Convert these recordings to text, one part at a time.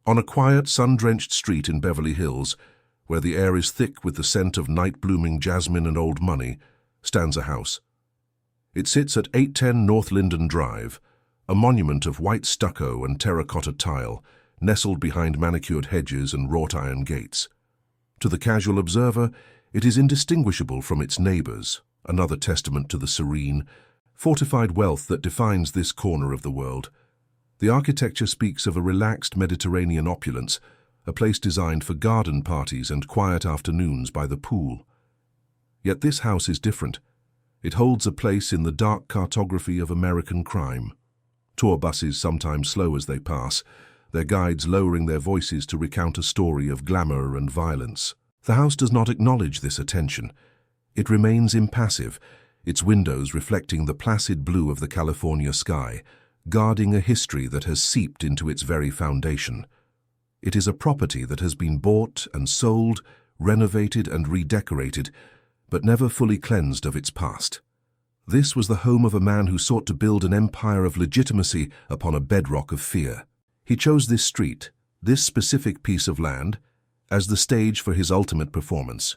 On a quiet, sun-drenched street in Beverly Hills, where the air is thick with the scent of night-blooming jasmine and old money, stands a house. It sits at 810 North Linden Drive, a monument of white stucco and terracotta tile, nestled behind manicured hedges and wrought-iron gates. To the casual observer, it is indistinguishable from its neighbors, another testament to the serene, fortified wealth that defines this corner of the world. The architecture speaks of a relaxed Mediterranean opulence, a place designed for garden parties and quiet afternoons by the pool. Yet this house is different. It holds a place in the dark cartography of American crime. Tour buses sometimes slow as they pass, their guides lowering their voices to recount a story of glamour and violence. The house does not acknowledge this attention. It remains impassive, its windows reflecting the placid blue of the California sky, guarding a history that has seeped into its very foundation. It is a property that has been bought and sold, renovated and redecorated, but never fully cleansed of its past. This was the home of a man who sought to build an empire of legitimacy upon a bedrock of fear. He chose this street, this specific piece of land, as the stage for his ultimate performance.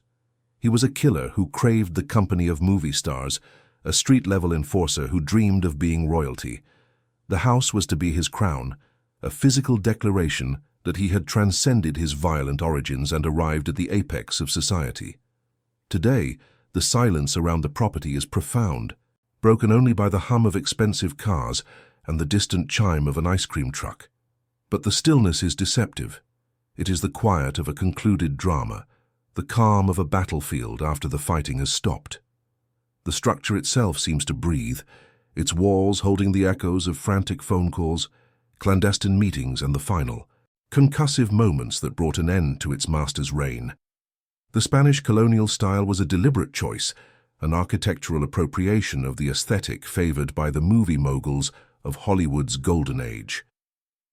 He was a killer who craved the company of movie stars, a street-level enforcer who dreamed of being royalty. The house was to be his crown, a physical declaration that he had transcended his violent origins and arrived at the apex of society. Today, the silence around the property is profound, broken only by the hum of expensive cars and the distant chime of an ice cream truck. But the stillness is deceptive. It is the quiet of a concluded drama, the calm of a battlefield after the fighting has stopped. The structure itself seems to breathe, its walls holding the echoes of frantic phone calls, clandestine meetings and the final, concussive moments that brought an end to its master's reign. The Spanish colonial style was a deliberate choice, an architectural appropriation of the aesthetic favored by the movie moguls of Hollywood's golden age.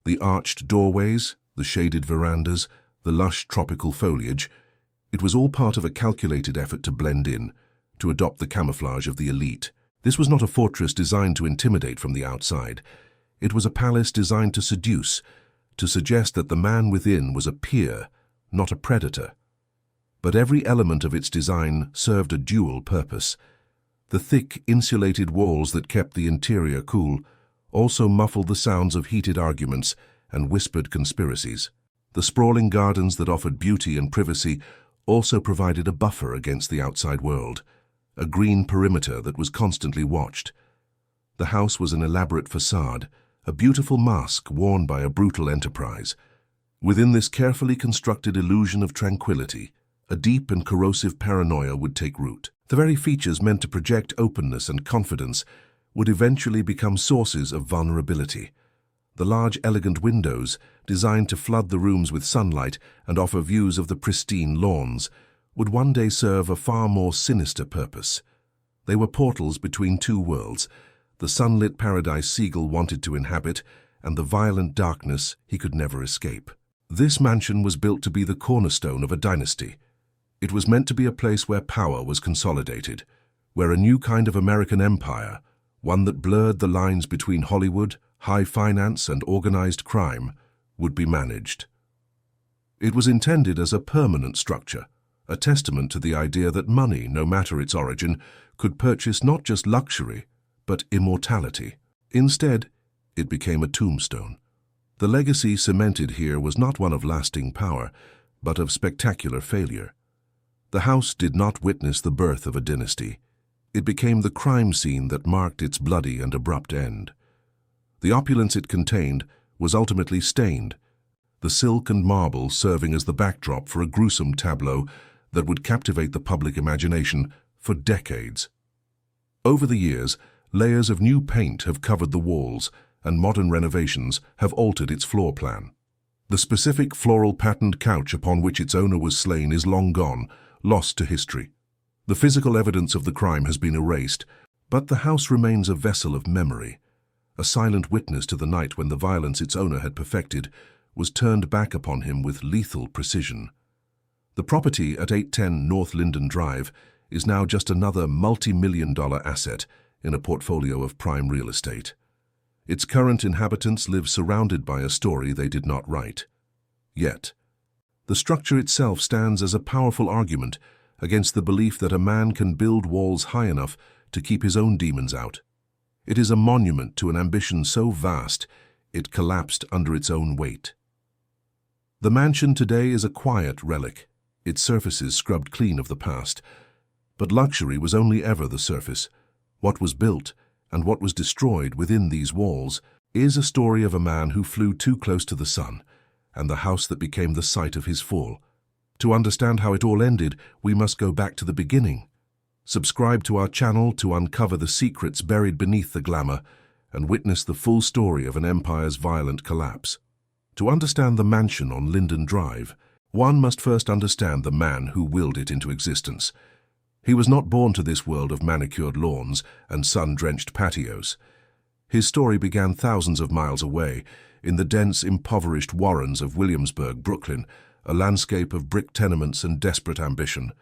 The arched doorways, the shaded verandas, the lush tropical foliage, it was all part of a calculated effort to blend in, to adopt the camouflage of the elite. This was not a fortress designed to intimidate from the outside. It was a palace designed to seduce, to suggest that the man within was a peer, not a predator. But every element of its design served a dual purpose. The thick, insulated walls that kept the interior cool also muffled the sounds of heated arguments and whispered conspiracies. The sprawling gardens that offered beauty and privacy also provided a buffer against the outside world, a green perimeter that was constantly watched. The house was an elaborate facade, a beautiful mask worn by a brutal enterprise. Within this carefully constructed illusion of tranquility, a deep and corrosive paranoia would take root. The very features meant to project openness and confidence would eventually become sources of vulnerability. The large, elegant windows, designed to flood the rooms with sunlight and offer views of the pristine lawns, would one day serve a far more sinister purpose. They were portals between two worlds, the sunlit paradise Siegel wanted to inhabit and the violent darkness he could never escape. This mansion was built to be the cornerstone of a dynasty. It was meant to be a place where power was consolidated, where a new kind of American empire, one that blurred the lines between Hollywood, high finance, and organized crime, would be managed. It was intended as a permanent structure, a testament to the idea that money, no matter its origin, could purchase not just luxury, but immortality. Instead, it became a tombstone. The legacy cemented here was not one of lasting power, but of spectacular failure. The house did not witness the birth of a dynasty. It became the crime scene that marked its bloody and abrupt end. The opulence it contained was ultimately stained, the silk and marble serving as the backdrop for a gruesome tableau that would captivate the public imagination for decades. Over the years, layers of new paint have covered the walls, and modern renovations have altered its floor plan. The specific floral patterned couch upon which its owner was slain is long gone, lost to history. The physical evidence of the crime has been erased, but the house remains a vessel of memory, a silent witness to the night when the violence its owner had perfected was turned back upon him with lethal precision. The property at 810 North Linden Drive is now just another multi-million-dollar asset in a portfolio of prime real estate. Its current inhabitants live surrounded by a story they did not write. Yet, the structure itself stands as a powerful argument against the belief that a man can build walls high enough to keep his own demons out. It is a monument to an ambition so vast it collapsed under its own weight. The mansion today is a quiet relic, its surfaces scrubbed clean of the past. But luxury was only ever the surface. What was built and what was destroyed within these walls is a story of a man who flew too close to the sun, and the house that became the site of his fall. To understand how it all ended, we must go back to the beginning. Subscribe to our channel to uncover the secrets buried beneath the glamour and witness the full story of an empire's violent collapse. To understand the mansion on Linden Drive, one must first understand the man who willed it into existence. He was not born to this world of manicured lawns and sun-drenched patios. His story began thousands of miles away, in the dense, impoverished warrens of Williamsburg, Brooklyn, a landscape of brick tenements and desperate ambition.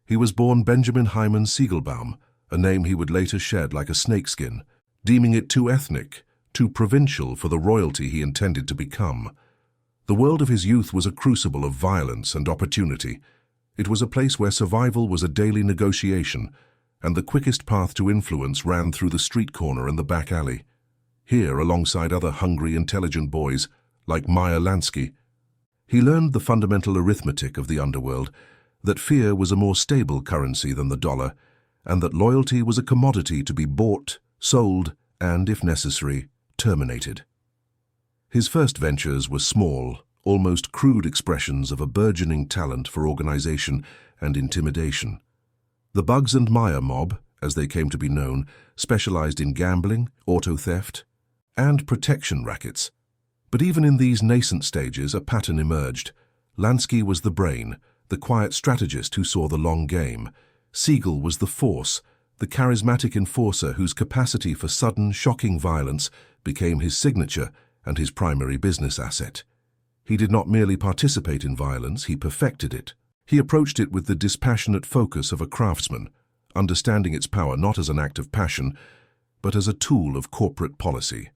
He was born Benjamin Hyman Siegelbaum, a name he would later shed like a snakeskin, deeming it too ethnic, too provincial for the royalty he intended to become. The world of his youth was a crucible of violence and opportunity. It was a place where survival was a daily negotiation, and the quickest path to influence ran through the street corner and the back alley. Here, alongside other hungry, intelligent boys, like Meyer Lansky, he learned the fundamental arithmetic of the underworld, that fear was a more stable currency than the dollar, and that loyalty was a commodity to be bought, sold, and, if necessary, terminated. His first ventures were small, almost crude expressions of a burgeoning talent for organization and intimidation. The Bugs and Meyer mob, as they came to be known, specialized in gambling, auto theft, and protection rackets. But even in these nascent stages, a pattern emerged. Lansky was the brain, the quiet strategist who saw the long game. Siegel was the force, the charismatic enforcer whose capacity for sudden, shocking violence became his signature and his primary business asset. He did not merely participate in violence, he perfected it. He approached it with the dispassionate focus of a craftsman, understanding its power not as an act of passion, but as a tool of corporate policy.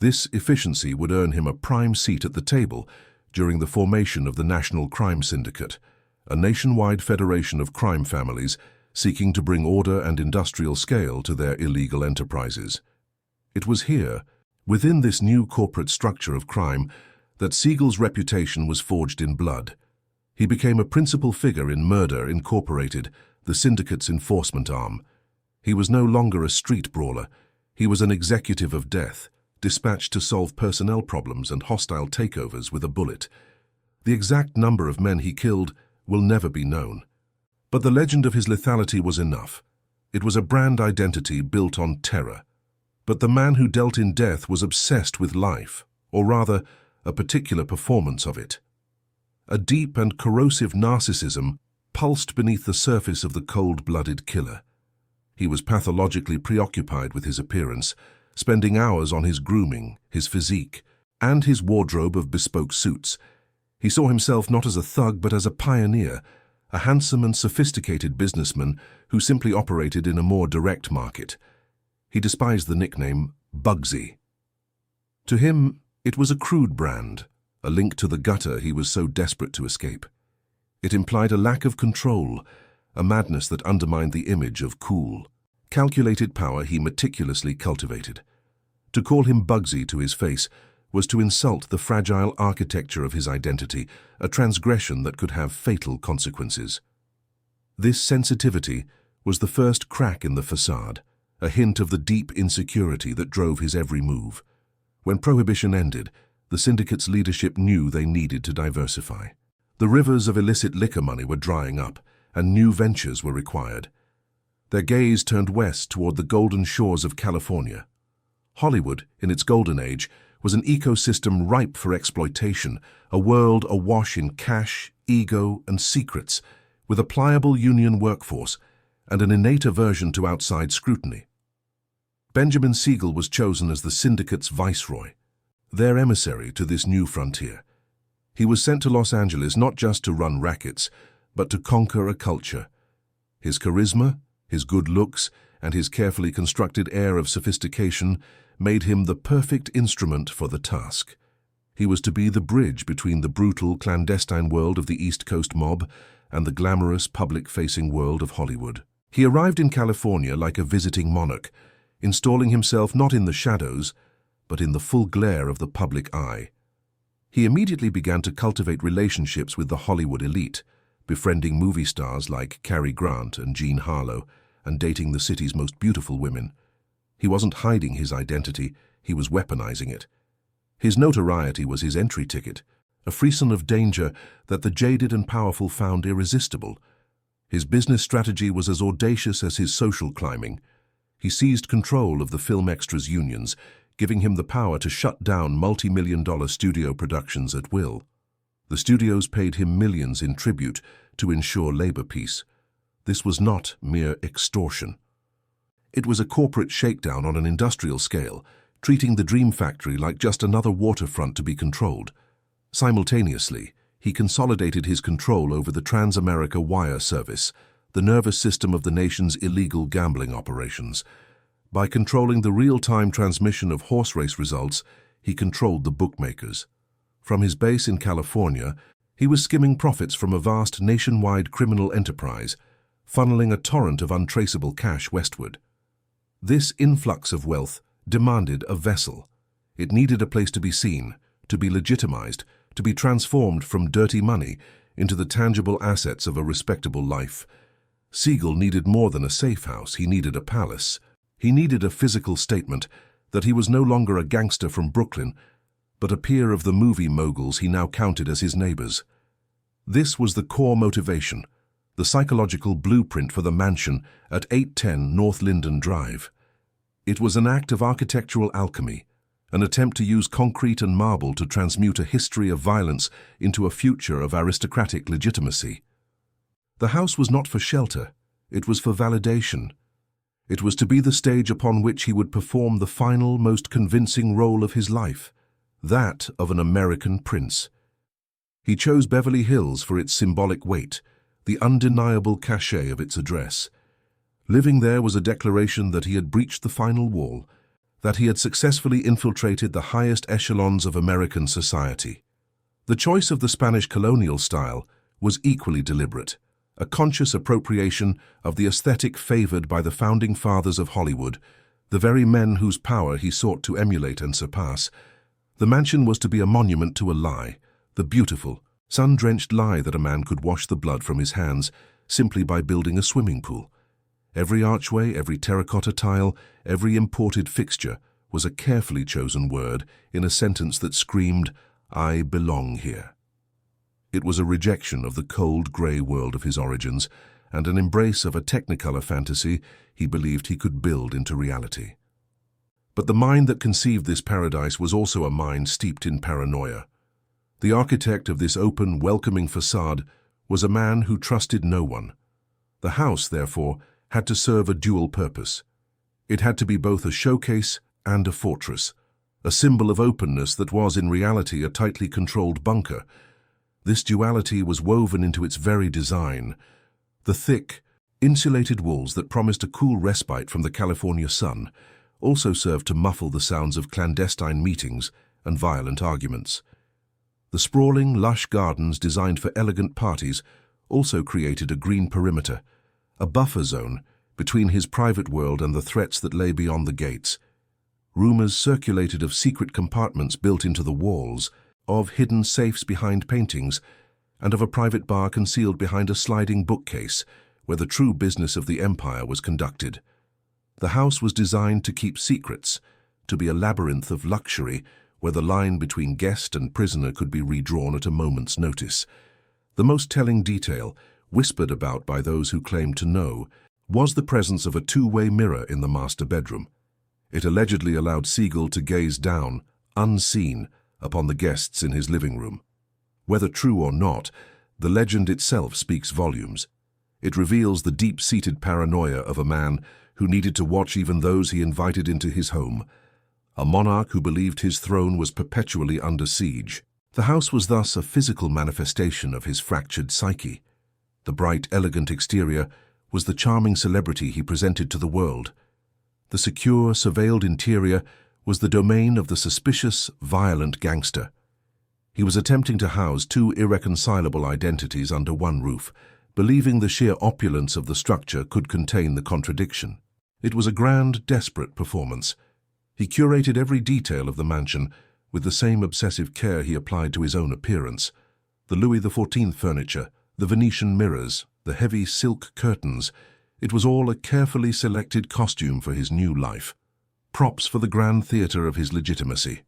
This efficiency would earn him a prime seat at the table during the formation of the National Crime Syndicate, a nationwide federation of crime families seeking to bring order and industrial scale to their illegal enterprises. It was here, within this new corporate structure of crime, that Siegel's reputation was forged in blood. He became a principal figure in Murder Incorporated, the syndicate's enforcement arm. He was no longer a street brawler. He was an executive of death, dispatched to solve personnel problems and hostile takeovers with a bullet. The exact number of men he killed will never be known. But the legend of his lethality was enough. It was a brand identity built on terror. But the man who dealt in death was obsessed with life, or rather, a particular performance of it. A deep and corrosive narcissism pulsed beneath the surface of the cold-blooded killer. He was pathologically preoccupied with his appearance, spending hours on his grooming, his physique, and his wardrobe of bespoke suits. He saw himself not as a thug but as a pioneer, a handsome and sophisticated businessman who simply operated in a more direct market. He despised the nickname Bugsy. To him, it was a crude brand, a link to the gutter he was so desperate to escape. It implied a lack of control, a madness that undermined the image of cool, calculated power he meticulously cultivated. To call him Bugsy to his face was to insult the fragile architecture of his identity, a transgression that could have fatal consequences. This sensitivity was the first crack in the facade, a hint of the deep insecurity that drove his every move. When Prohibition ended, the syndicate's leadership knew they needed to diversify. The rivers of illicit liquor money were drying up, and new ventures were required. Their gaze turned west toward the golden shores of California. Hollywood, in its golden age, was an ecosystem ripe for exploitation, a world awash in cash, ego, and secrets, with a pliable union workforce and an innate aversion to outside scrutiny. Benjamin Siegel was chosen as the syndicate's viceroy, their emissary to this new frontier. He was sent to Los Angeles not just to run rackets, but to conquer a culture. His charisma, his good looks, and his carefully constructed air of sophistication made him the perfect instrument for the task. He was to be the bridge between the brutal, clandestine world of the East Coast mob and the glamorous, public-facing world of Hollywood. He arrived in California like a visiting monarch, installing himself not in the shadows, but in the full glare of the public eye. He immediately began to cultivate relationships with the Hollywood elite, befriending movie stars like Cary Grant and Jean Harlow, and dating the city's most beautiful women. He wasn't hiding his identity, he was weaponizing it. His notoriety was his entry ticket, a frisson of danger that the jaded and powerful found irresistible. His business strategy was as audacious as his social climbing. He seized control of the film extras unions, giving him the power to shut down multi-million-dollar studio productions at will. The studios paid him millions in tribute to ensure labor peace. This was not mere extortion. It was a corporate shakedown on an industrial scale, treating the Dream Factory like just another waterfront to be controlled. Simultaneously, he consolidated his control over the Trans-America Wire Service, the nervous system of the nation's illegal gambling operations. By controlling the real-time transmission of horse race results, he controlled the bookmakers. From his base in California, he was skimming profits from a vast nationwide criminal enterprise, funneling a torrent of untraceable cash westward. This influx of wealth demanded a vessel. It needed a place to be seen, to be legitimized, to be transformed from dirty money into the tangible assets of a respectable life. Siegel needed more than a safe house, he needed a palace. He needed a physical statement that he was no longer a gangster from Brooklyn, but a peer of the movie moguls he now counted as his neighbors. This was the core motivation, the psychological blueprint for the mansion at 810 North Linden Drive. It was an act of architectural alchemy, an attempt to use concrete and marble to transmute a history of violence into a future of aristocratic legitimacy. The house was not for shelter, it was for validation. It was to be the stage upon which he would perform the final, most convincing role of his life, that of an American prince. He chose Beverly Hills for its symbolic weight, the undeniable cachet of its address. Living there was a declaration that he had breached the final wall, that he had successfully infiltrated the highest echelons of American society. The choice of the Spanish colonial style was equally deliberate, a conscious appropriation of the aesthetic favored by the founding fathers of Hollywood, the very men whose power he sought to emulate and surpass. The mansion was to be a monument to a lie, the beautiful, sun-drenched lie that a man could wash the blood from his hands simply by building a swimming pool. Every archway, every terracotta tile, every imported fixture was a carefully chosen word in a sentence that screamed, "I belong here." It was a rejection of the cold, grey world of his origins and an embrace of a technicolor fantasy he believed he could build into reality. But the mind that conceived this paradise was also a mind steeped in paranoia. The architect of this open, welcoming facade was a man who trusted no one. The house, therefore, had to serve a dual purpose. It had to be both a showcase and a fortress, a symbol of openness that was in reality a tightly controlled bunker. This duality was woven into its very design. The thick, insulated walls that promised a cool respite from the California sun also served to muffle the sounds of clandestine meetings and violent arguments. The sprawling, lush gardens designed for elegant parties also created a green perimeter, a buffer zone between his private world and the threats that lay beyond the gates. Rumors circulated of secret compartments built into the walls, of hidden safes behind paintings, and of a private bar concealed behind a sliding bookcase where the true business of the empire was conducted. The house was designed to keep secrets, to be a labyrinth of luxury where the line between guest and prisoner could be redrawn at a moment's notice. The most telling detail, whispered about by those who claimed to know, was the presence of a two-way mirror in the master bedroom. It allegedly allowed Siegel to gaze down, unseen, upon the guests in his living room. Whether true or not, the legend itself speaks volumes. It reveals the deep-seated paranoia of a man who needed to watch even those he invited into his home, a monarch who believed his throne was perpetually under siege. The house was thus a physical manifestation of his fractured psyche. The bright, elegant exterior was the charming celebrity he presented to the world. The secure, surveilled interior was the domain of the suspicious, violent gangster. He was attempting to house two irreconcilable identities under one roof, believing the sheer opulence of the structure could contain the contradiction. It was a grand, desperate performance. He curated every detail of the mansion with the same obsessive care he applied to his own appearance. The Louis XIV furniture, the Venetian mirrors, the heavy silk curtains, it was all a carefully selected costume for his new life. Props for the grand theatre of his legitimacy.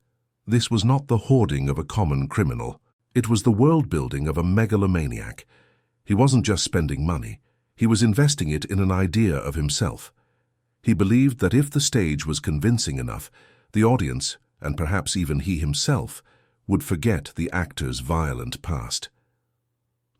This was not the hoarding of a common criminal. It was the world-building of a megalomaniac. He wasn't just spending money. He was investing it in an idea of himself. He believed that if the stage was convincing enough, the audience, and perhaps even he himself, would forget the actor's violent past.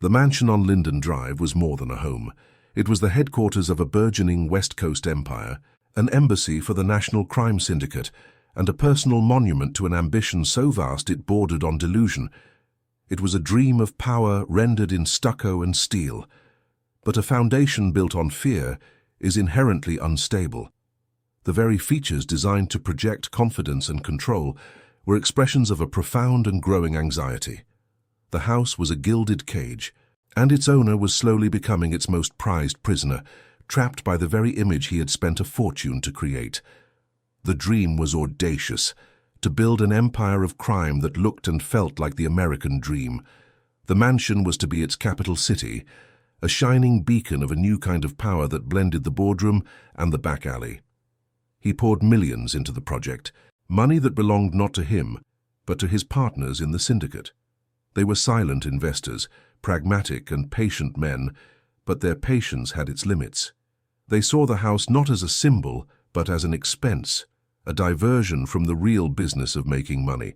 The mansion on Linden Drive was more than a home. It was the headquarters of a burgeoning West Coast empire, an embassy for the National Crime Syndicate, and a personal monument to an ambition so vast it bordered on delusion. It was a dream of power rendered in stucco and steel. But a foundation built on fear is inherently unstable. The very features designed to project confidence and control were expressions of a profound and growing anxiety. The house was a gilded cage, and its owner was slowly becoming its most prized prisoner, trapped by the very image he had spent a fortune to create. The dream was audacious, to build an empire of crime that looked and felt like the American dream. The mansion was to be its capital city, a shining beacon of a new kind of power that blended the boardroom and the back alley. He poured millions into the project, money that belonged not to him, but to his partners in the syndicate. They were silent investors, pragmatic and patient men, but their patience had its limits. They saw the house not as a symbol, but as an expense, a diversion from the real business of making money.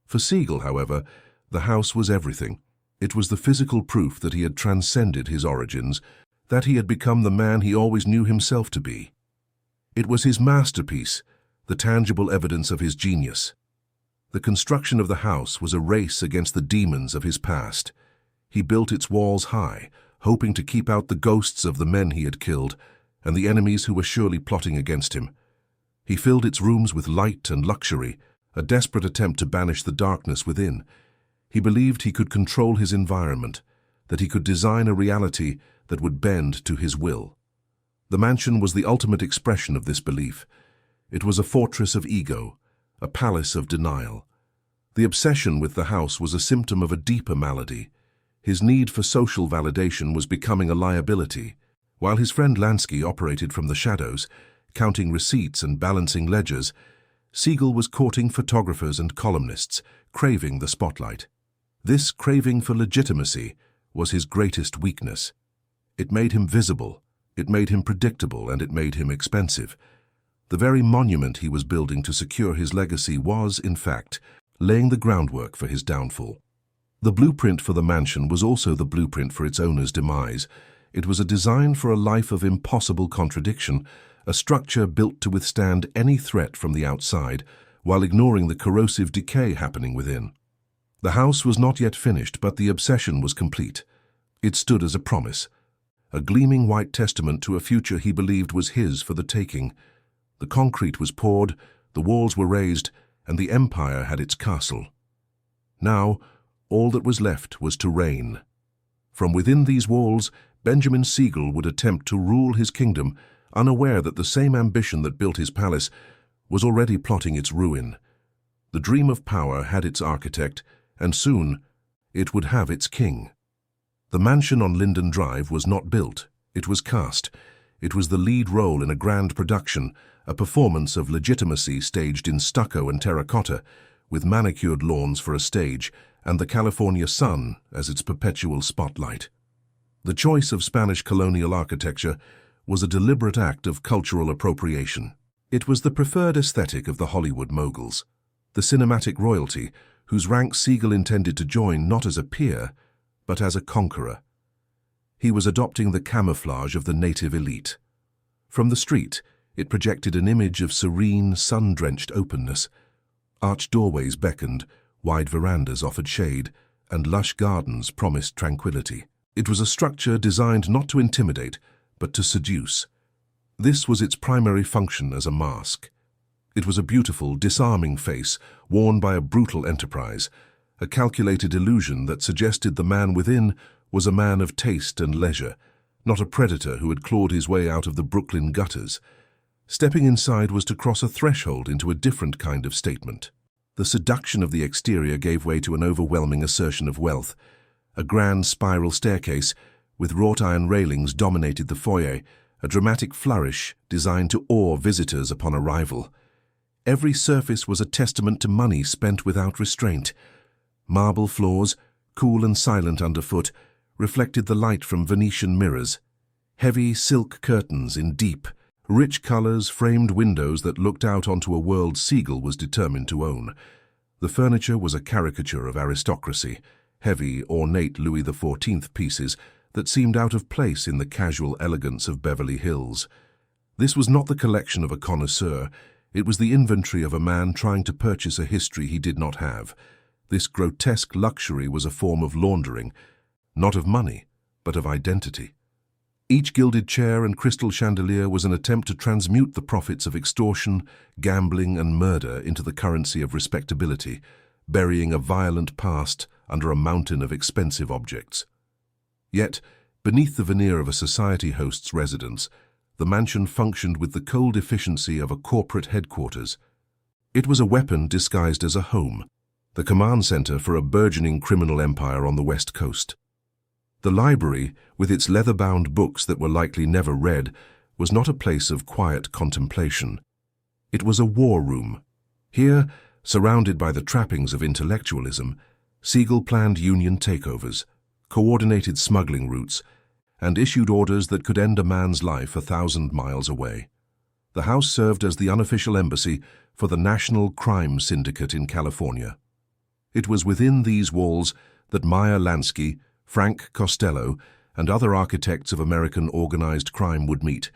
For Siegel, however, the house was everything. It was the physical proof that he had transcended his origins, that he had become the man he always knew himself to be. It was his masterpiece, the tangible evidence of his genius. The construction of the house was a race against the demons of his past. He built its walls high, hoping to keep out the ghosts of the men he had killed and the enemies who were surely plotting against him. He filled its rooms with light and luxury, a desperate attempt to banish the darkness within. He believed he could control his environment, that he could design a reality that would bend to his will. The mansion was the ultimate expression of this belief. It was a fortress of ego, a palace of denial. The obsession with the house was a symptom of a deeper malady. His need for social validation was becoming a liability. While his friend Lansky operated from the shadows, counting receipts and balancing ledgers, Siegel was courting photographers and columnists, craving the spotlight. This craving for legitimacy was his greatest weakness. It made him visible, it made him predictable, and it made him expensive. The very monument he was building to secure his legacy was, in fact, laying the groundwork for his downfall. The blueprint for the mansion was also the blueprint for its owner's demise. It was a design for a life of impossible contradiction, a structure built to withstand any threat from the outside, while ignoring the corrosive decay happening within. The house was not yet finished, but the obsession was complete. It stood as a promise, a gleaming white testament to a future he believed was his for the taking. The concrete was poured, the walls were raised, and the empire had its castle. Now, all that was left was to reign. From within these walls, Benjamin Siegel would attempt to rule his kingdom, unaware that the same ambition that built his palace was already plotting its ruin. The dream of power had its architect, and soon it would have its king. The mansion on Linden Drive was not built, it was cast. It was the lead role in a grand production, a performance of legitimacy staged in stucco and terracotta, with manicured lawns for a stage, and the California sun as its perpetual spotlight. The choice of Spanish colonial architecture was a deliberate act of cultural appropriation. It was the preferred aesthetic of the Hollywood moguls, the cinematic royalty whose rank Siegel intended to join not as a peer, but as a conqueror. He was adopting the camouflage of the native elite. From the street, it projected an image of serene, sun-drenched openness. Arched doorways beckoned, wide verandas offered shade, and lush gardens promised tranquility. It was a structure designed not to intimidate, but to seduce. This was its primary function as a mask. It was a beautiful, disarming face worn by a brutal enterprise, a calculated illusion that suggested the man within was a man of taste and leisure, not a predator who had clawed his way out of the Brooklyn gutters. Stepping inside was to cross a threshold into a different kind of statement. The seduction of the exterior gave way to an overwhelming assertion of wealth. A grand spiral staircase with wrought iron railings dominated the foyer, a dramatic flourish designed to awe visitors upon arrival. Every surface was a testament to money spent without restraint. Marble floors, cool and silent underfoot, reflected the light from Venetian mirrors. Heavy silk curtains in deep, rich colors framed windows that looked out onto a world Siegel was determined to own. The furniture was a caricature of aristocracy, heavy, ornate Louis XIV pieces that seemed out of place in the casual elegance of Beverly Hills. This was not the collection of a connoisseur, it was the inventory of a man trying to purchase a history he did not have. This grotesque luxury was a form of laundering, not of money, but of identity. Each gilded chair and crystal chandelier was an attempt to transmute the profits of extortion, gambling, and murder into the currency of respectability, burying a violent past under a mountain of expensive objects. Yet, beneath the veneer of a society host's residence, the mansion functioned with the cold efficiency of a corporate headquarters. It was a weapon disguised as a home, the command center for a burgeoning criminal empire on the West Coast. The library, with its leather-bound books that were likely never read, was not a place of quiet contemplation. It was a war room. Here, surrounded by the trappings of intellectualism, Siegel planned Union takeovers, coordinated smuggling routes, and issued orders that could end a man's life 1,000 miles away. The house served as the unofficial embassy for the National Crime Syndicate in California. It was within these walls that Meyer Lansky, Frank Costello, and other architects of American organized crime would meet,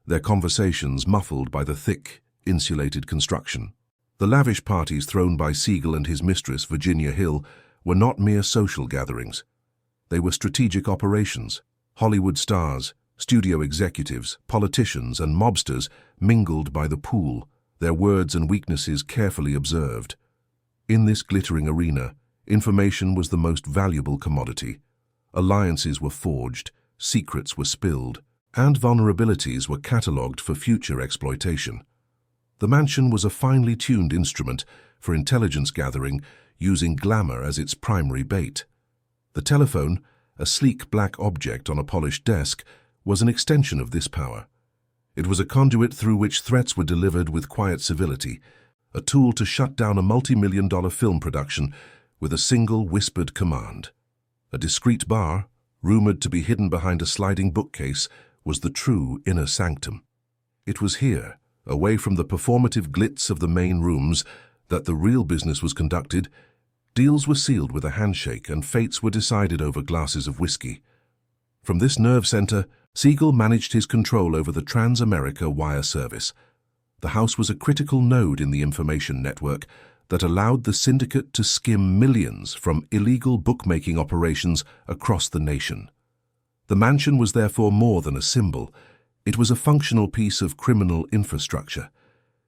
their conversations muffled by the thick, insulated construction. The lavish parties thrown by Siegel and his mistress, Virginia Hill, were not mere social gatherings. They were strategic operations. Hollywood stars, studio executives, politicians, and mobsters mingled by the pool, their words and weaknesses carefully observed. In this glittering arena, information was the most valuable commodity. Alliances were forged, secrets were spilled, and vulnerabilities were catalogued for future exploitation. The mansion was a finely tuned instrument for intelligence gathering, using glamour as its primary bait. The telephone, a sleek black object on a polished desk, was an extension of this power. It was a conduit through which threats were delivered with quiet civility, a tool to shut down a multi-million-dollar film production with a single whispered command. A discreet bar, rumored to be hidden behind a sliding bookcase, was the true inner sanctum. It was here, away from the performative glitz of the main rooms, that the real business was conducted. Deals were sealed with a handshake and fates were decided over glasses of whiskey. From this nerve center, Siegel managed his control over the Trans-America wire service. The house was a critical node in the information network that allowed the syndicate to skim millions from illegal bookmaking operations across the nation. The mansion was therefore more than a symbol. It was a functional piece of criminal infrastructure.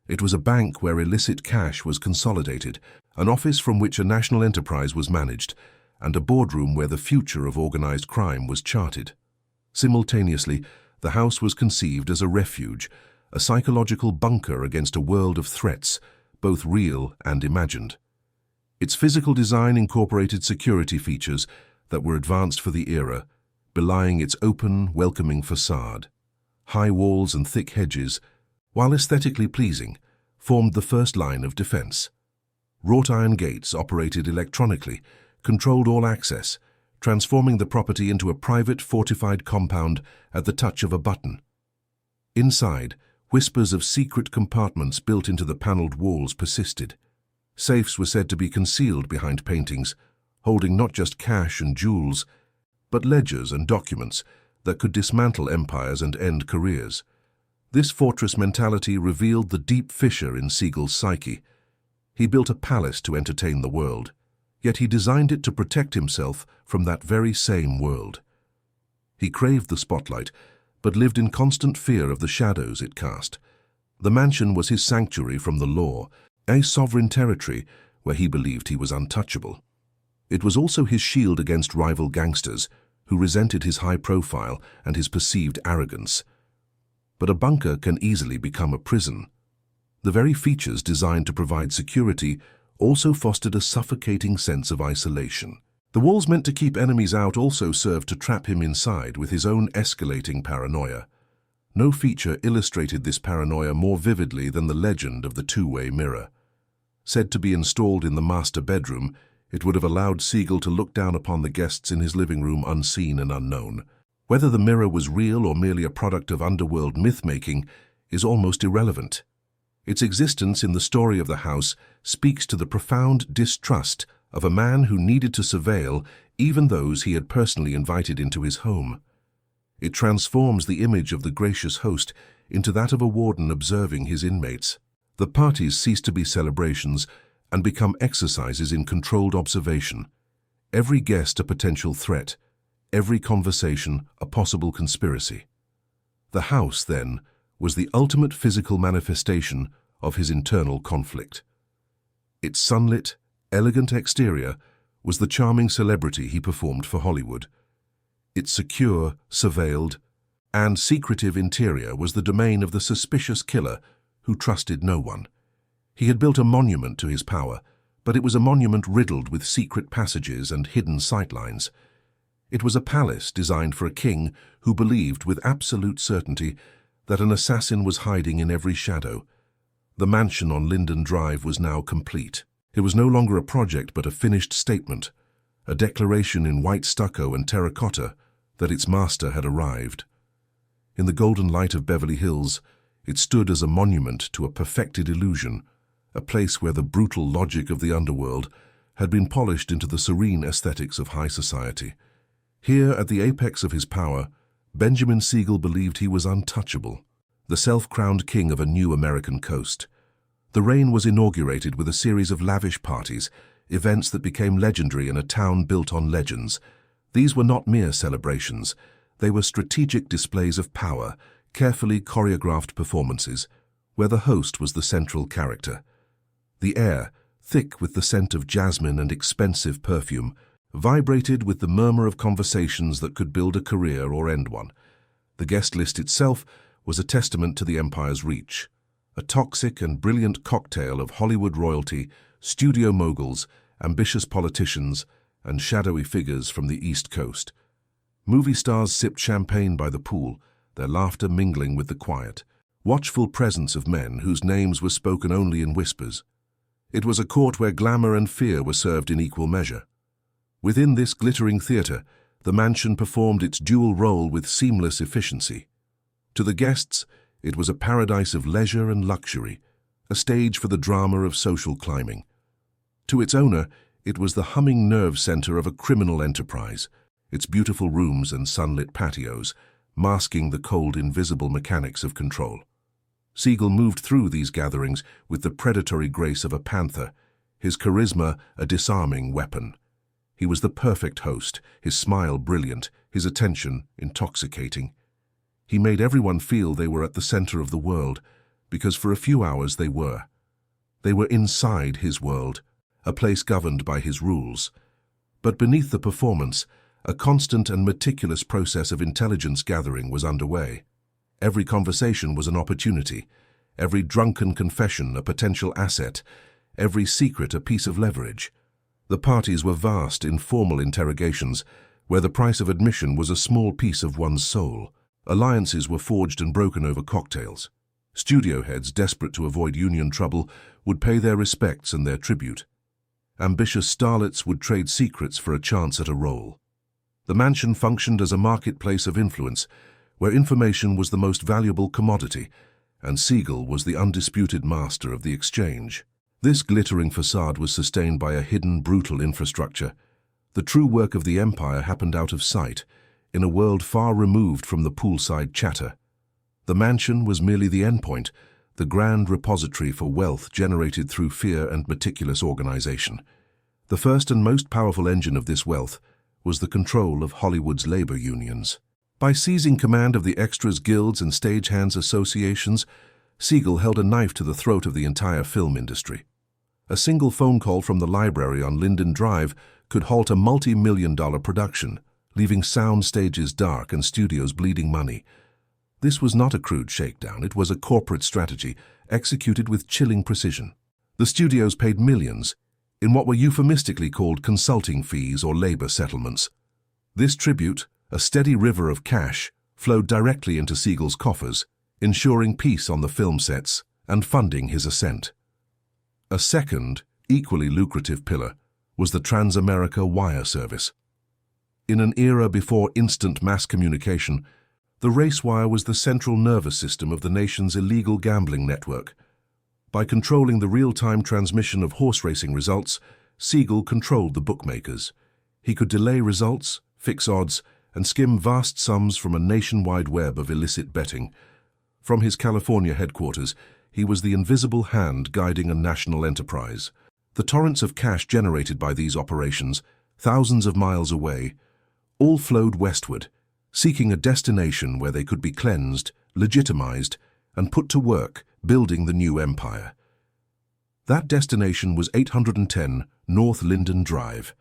It was a bank where illicit cash was consolidated, an office from which a national enterprise was managed, and a boardroom where the future of organized crime was charted. Simultaneously, the house was conceived as a refuge, a psychological bunker against a world of threats, both real and imagined. Its physical design incorporated security features that were advanced for the era, belying its open, welcoming facade. High walls and thick hedges, while aesthetically pleasing, formed the first line of defense. Wrought iron gates operated electronically, controlled all access, transforming the property into a private fortified compound at the touch of a button. Inside, whispers of secret compartments built into the paneled walls persisted. Safes were said to be concealed behind paintings, holding not just cash and jewels, but ledgers and documents that could dismantle empires and end careers. This fortress mentality revealed the deep fissure in Siegel's psyche. He built a palace to entertain the world, yet he designed it to protect himself from that very same world. He craved the spotlight, but lived in constant fear of the shadows it cast. The mansion was his sanctuary from the law, a sovereign territory where he believed he was untouchable. It was also his shield against rival gangsters, who resented his high profile and his perceived arrogance. But a bunker can easily become a prison. The very features designed to provide security also fostered a suffocating sense of isolation. The walls meant to keep enemies out also served to trap him inside with his own escalating paranoia. No feature illustrated this paranoia more vividly than the legend of the two-way mirror. Said to be installed in the master bedroom, it would have allowed Siegel to look down upon the guests in his living room unseen and unknown. Whether the mirror was real or merely a product of underworld myth-making is almost irrelevant. Its existence in the story of the house speaks to the profound distrust of a man who needed to surveil even those he had personally invited into his home. It transforms the image of the gracious host into that of a warden observing his inmates. The parties cease to be celebrations and become exercises in controlled observation. Every guest a potential threat, every conversation a possible conspiracy. The house, then, was the ultimate physical manifestation of his internal conflict. Its sunlit, elegant exterior was the charming celebrity he performed for Hollywood. Its secure, surveilled, and secretive interior was the domain of the suspicious killer who trusted no one. He had built a monument to his power, but it was a monument riddled with secret passages and hidden sightlines. It was a palace designed for a king who believed with absolute certainty that an assassin was hiding in every shadow. The mansion on Linden Drive was now complete. It was no longer a project but a finished statement, a declaration in white stucco and terracotta that its master had arrived. In the golden light of Beverly Hills, it stood as a monument to a perfected illusion, a place where the brutal logic of the underworld had been polished into the serene aesthetics of high society. Here, at the apex of his power, Benjamin Siegel believed he was untouchable, the self-crowned king of a new American coast. The reign was inaugurated with a series of lavish parties, events that became legendary in a town built on legends. These were not mere celebrations. They were strategic displays of power, carefully choreographed performances, where the host was the central character. The air, thick with the scent of jasmine and expensive perfume, vibrated with the murmur of conversations that could build a career or end one. The guest list itself was a testament to the empire's reach, a toxic and brilliant cocktail of Hollywood royalty, studio moguls, ambitious politicians, and shadowy figures from the East Coast. Movie stars sipped champagne by the pool, their laughter mingling with the quiet, watchful presence of men whose names were spoken only in whispers. It was a court where glamour and fear were served in equal measure. Within this glittering theater, the mansion performed its dual role with seamless efficiency. To the guests, it was a paradise of leisure and luxury, a stage for the drama of social climbing. To its owner, it was the humming nerve center of a criminal enterprise, its beautiful rooms and sunlit patios, masking the cold, invisible mechanics of control. Siegel moved through these gatherings with the predatory grace of a panther, his charisma a disarming weapon. He was the perfect host, his smile brilliant, his attention intoxicating. He made everyone feel they were at the center of the world, because for a few hours they were. They were inside his world, a place governed by his rules. But beneath the performance, a constant and meticulous process of intelligence gathering was underway. Every conversation was an opportunity, every drunken confession a potential asset, every secret a piece of leverage. The parties were vast, informal interrogations, where the price of admission was a small piece of one's soul. Alliances were forged and broken over cocktails. Studio heads, desperate to avoid union trouble, would pay their respects and their tribute. Ambitious starlets would trade secrets for a chance at a role. The mansion functioned as a marketplace of influence, where information was the most valuable commodity, and Siegel was the undisputed master of the exchange. This glittering facade was sustained by a hidden, brutal infrastructure. The true work of the empire happened out of sight, in a world far removed from the poolside chatter. The mansion was merely the endpoint, the grand repository for wealth generated through fear and meticulous organization. The first and most powerful engine of this wealth was the control of Hollywood's labor unions. By seizing command of the extras guilds and stagehands associations, Siegel held a knife to the throat of the entire film industry. A single phone call from the library on Linden Drive could halt a multi-million-dollar production, leaving sound stages dark and studios bleeding money. This was not a crude shakedown, it was a corporate strategy executed with chilling precision. The studios paid millions in what were euphemistically called consulting fees or labor settlements. This tribute, a steady river of cash, flowed directly into Siegel's coffers, ensuring peace on the film sets and funding his ascent. A second, equally lucrative pillar was the Trans-America wire service. In an era before instant mass communication, the race wire was the central nervous system of the nation's illegal gambling network. By controlling the real-time transmission of horse racing results, Siegel controlled the bookmakers. He could delay results, fix odds, and skim vast sums from a nationwide web of illicit betting. From his California headquarters, he was the invisible hand guiding a national enterprise. The torrents of cash generated by these operations, thousands of miles away, all flowed westward, seeking a destination where they could be cleansed, legitimized, and put to work building the new empire. That destination was 810 North Linden Drive.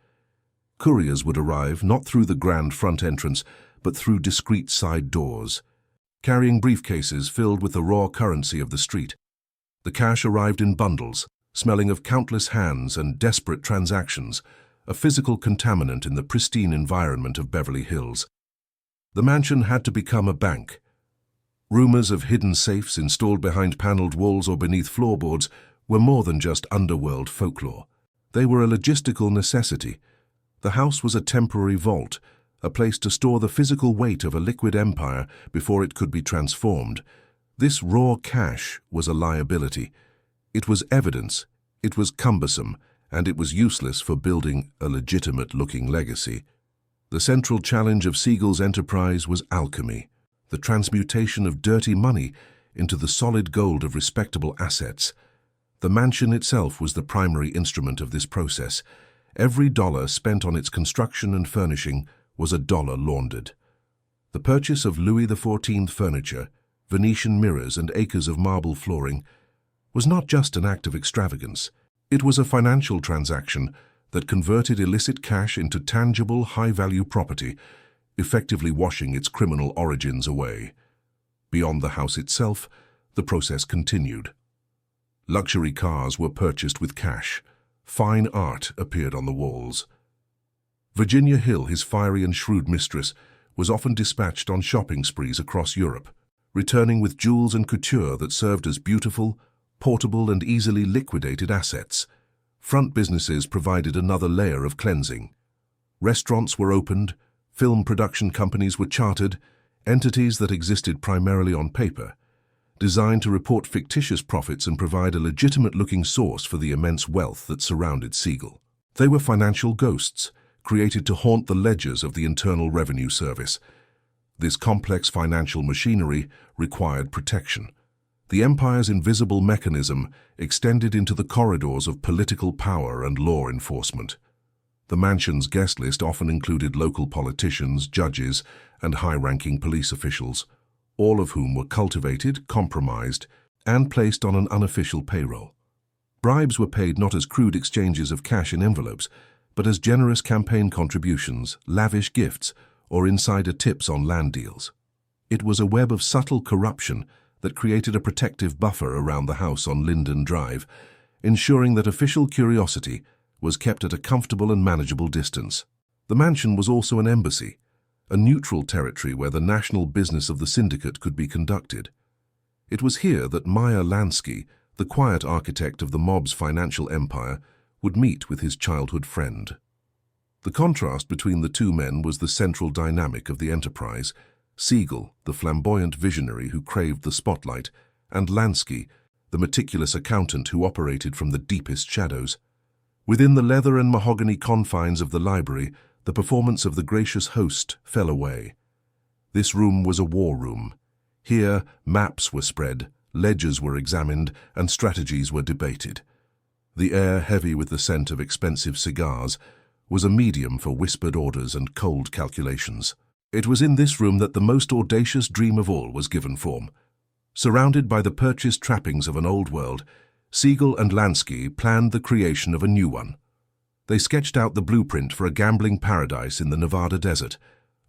Couriers would arrive not through the grand front entrance, but through discreet side doors, carrying briefcases filled with the raw currency of the street. The cash arrived in bundles, smelling of countless hands and desperate transactions, a physical contaminant in the pristine environment of Beverly Hills. The mansion had to become a bank. Rumors of hidden safes installed behind paneled walls or beneath floorboards were more than just underworld folklore. They were a logistical necessity. The house was a temporary vault, a place to store the physical weight of a liquid empire before it could be transformed. This raw cash was a liability. It was evidence, it was cumbersome, and it was useless for building a legitimate-looking legacy. The central challenge of Siegel's enterprise was alchemy, the transmutation of dirty money into the solid gold of respectable assets. The mansion itself was the primary instrument of this process. Every dollar spent on its construction and furnishing was a dollar laundered. The purchase of Louis XIV furniture, Venetian mirrors, and acres of marble flooring was not just an act of extravagance. It was a financial transaction that converted illicit cash into tangible, high-value property, effectively washing its criminal origins away. Beyond the house itself, the process continued. Luxury cars were purchased with cash. Fine art appeared on the walls. Virginia Hill, his fiery and shrewd mistress, was often dispatched on shopping sprees across Europe, returning with jewels and couture that served as beautiful, portable, and easily liquidated assets. Front businesses provided another layer of cleansing. Restaurants were opened, film production companies were chartered, entities that existed primarily on paper, designed to report fictitious profits and provide a legitimate-looking source for the immense wealth that surrounded Siegel. They were financial ghosts, created to haunt the ledgers of the Internal Revenue Service. This complex financial machinery required protection. The empire's invisible mechanism extended into the corridors of political power and law enforcement. The mansion's guest list often included local politicians, judges, and high-ranking police officials, all of whom were cultivated, compromised, and placed on an unofficial payroll. Bribes were paid not as crude exchanges of cash in envelopes, but as generous campaign contributions, lavish gifts, or insider tips on land deals. It was a web of subtle corruption that created a protective buffer around the house on Linden Drive, ensuring that official curiosity was kept at a comfortable and manageable distance. The mansion was also an embassy, a neutral territory where the national business of the syndicate could be conducted. It was here that Meyer Lansky, the quiet architect of the mob's financial empire, would meet with his childhood friend. The contrast between the two men was the central dynamic of the enterprise: Siegel, the flamboyant visionary who craved the spotlight, and Lansky, the meticulous accountant who operated from the deepest shadows. Within the leather and mahogany confines of the library, the performance of the gracious host fell away. This room was a war room. Here, maps were spread, ledgers were examined, and strategies were debated. The air, heavy with the scent of expensive cigars, was a medium for whispered orders and cold calculations. It was in this room that the most audacious dream of all was given form. Surrounded by the purchased trappings of an old world, Siegel and Lansky planned the creation of a new one. They sketched out the blueprint for a gambling paradise in the Nevada desert,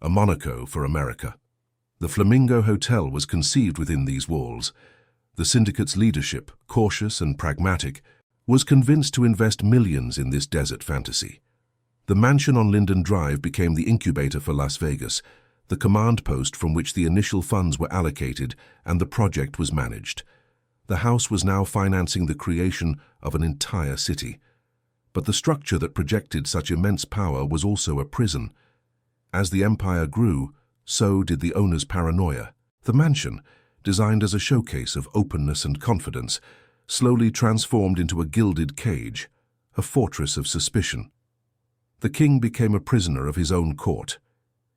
a Monaco for America. The Flamingo Hotel was conceived within these walls. The syndicate's leadership, cautious and pragmatic, was convinced to invest millions in this desert fantasy. The mansion on Linden Drive became the incubator for Las Vegas, the command post from which the initial funds were allocated and the project was managed. The house was now financing the creation of an entire city. But the structure that projected such immense power was also a prison. As the empire grew, so did the owner's paranoia. The mansion, designed as a showcase of openness and confidence, slowly transformed into a gilded cage, a fortress of suspicion. The king became a prisoner of his own court.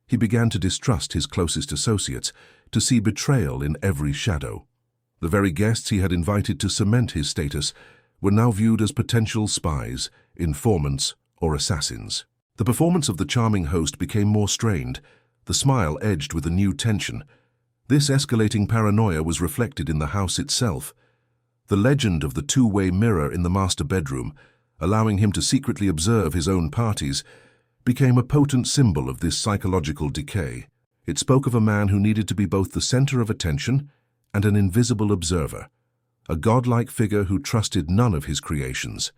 He began to distrust his closest associates, to see betrayal in every shadow. The very guests he had invited to cement his status were now viewed as potential spies, informants, or assassins. The performance of the charming host became more strained, the smile edged with a new tension. This escalating paranoia was reflected in the house itself. The legend of the two-way mirror in the master bedroom, allowing him to secretly observe his own parties, became a potent symbol of this psychological decay. It spoke of a man who needed to be both the center of attention and an invisible observer, a godlike figure who trusted none of his creations.